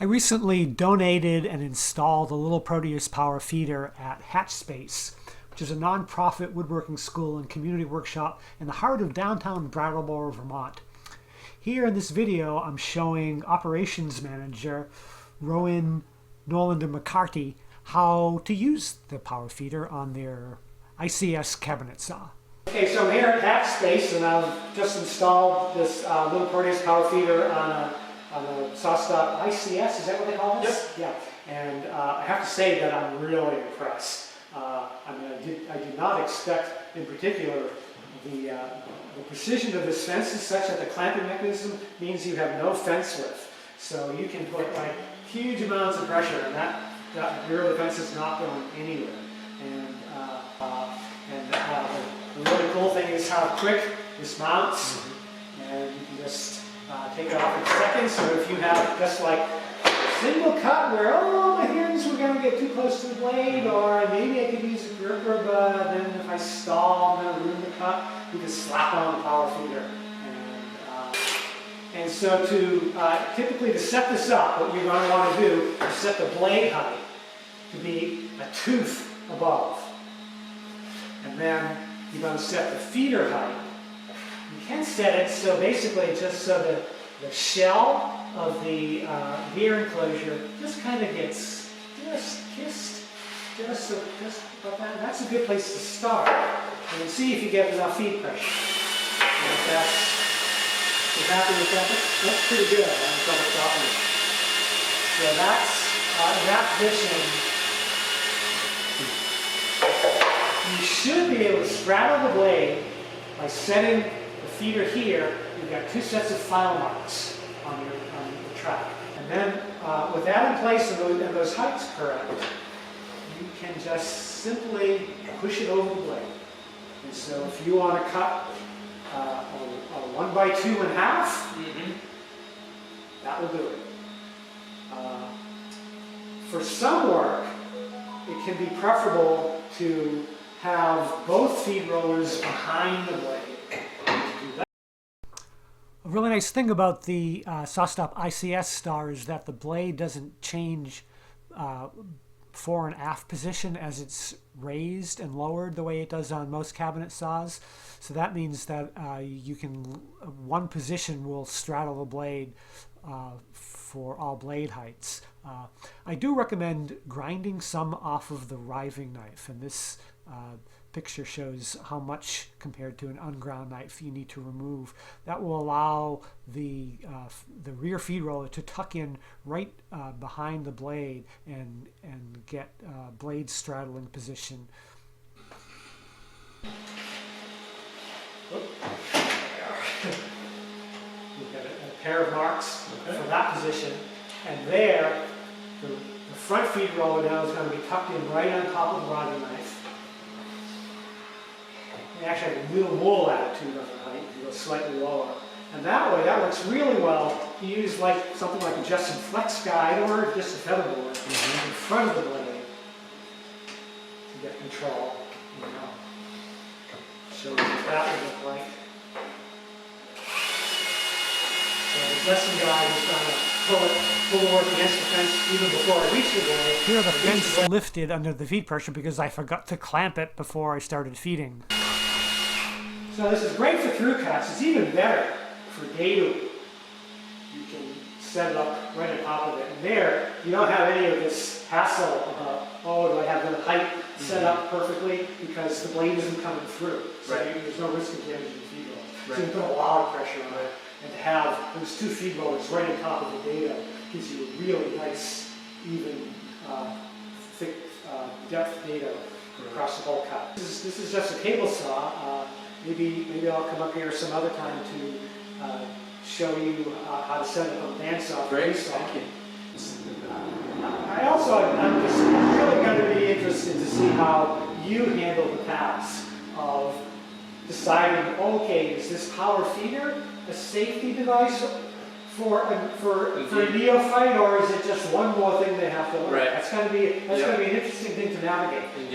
I recently donated and installed a Little Proteus power feeder at Hatch Space, which is a nonprofit woodworking school and community workshop in the heart of downtown Brattlelboro, Vermont. Here in this video, I'm showing operations manager Rowan Norlander-McCarty how to use the power feeder on their ICS cabinet saw. Okay, so I'm here at Hatch Space and I've just installed this Little Proteus power feeder on a Sawstop ICS, is that what they call this? Yep. Yeah. And I have to say that I'm really impressed. I did not expect, in particular, the precision of this fence is such that the clamping mechanism means you have no fence width. So you can put like huge amounts of pressure, and that rear of the fence is not going anywhere. And the really cool thing is how quick this mounts, and you can just take it off in seconds. So if you have just like a single cut where, oh, my hands were going to get too close to the blade, or maybe I could use a gripper, but then if I stall, I'm going to ruin the cut, you can slap on the power feeder. And so typically to set this up, what you're going to want to do is set the blade height to be a tooth above. And then you're going to set the feeder height. You can set it so basically just so that the shell of the gear enclosure just kind of gets just about that. And that's a good place to start. And see if you get enough feed pressure. And if you're happy with that, that's pretty good. I'm trouble stopping it. So that's in that position. You should be able to straddle the blade by setting the feeder here. You've got two sets of file marks on the track. And then with that in place and those heights correct, you can just simply push it over the blade. And so if you want to cut a 1x2 1/2, that will do it. For some work, it can be preferable to have both feed rollers behind the blade. A really nice thing about the Sawstop ICS star is that the blade doesn't change fore and aft position as it's raised and lowered the way it does on most cabinet saws. So that means that one position will straddle the blade for all blade heights. I do recommend grinding some off of the riving knife, and this picture shows how much compared to an unground knife you need to remove. That will allow the rear feed roller to tuck in right behind the blade and get blade straddling position. We've got a pair of marks for that position, and there the front feed roller now is going to be tucked in right on top of the riving knife. You actually have a little more latitude on the height, you go slightly lower. And that way, that works really well to use like something like a Justin Flex guide or just a featherboard in front of the blade to get control. Show you what that would look like. So the Justin guide is going to pull the work against the fence even before I reach the blade. Here the fence lifted under the feed pressure because I forgot to clamp it before I started feeding. So this is great for through cuts. It's even better for dado. You can set it up right on top of it. And there, you don't have any of this hassle about, oh, do I have the height set up perfectly, because the blade isn't coming through. So there's no risk of damaging the feed roller. So you put a lot of pressure on it. And to have those two feed rollers right on top of the dado gives you a really nice, even, thick depth dado across the whole cut. This is just a table saw. Maybe I'll come up here some other time to show you how to set it on bandsaw. Great, thank you. I'm just really going to be interested to see how you handle the task of deciding, okay, is this power feeder a safety device for a neophyte, or is it just one more thing they have to learn? Right. That's going to be an interesting thing to navigate.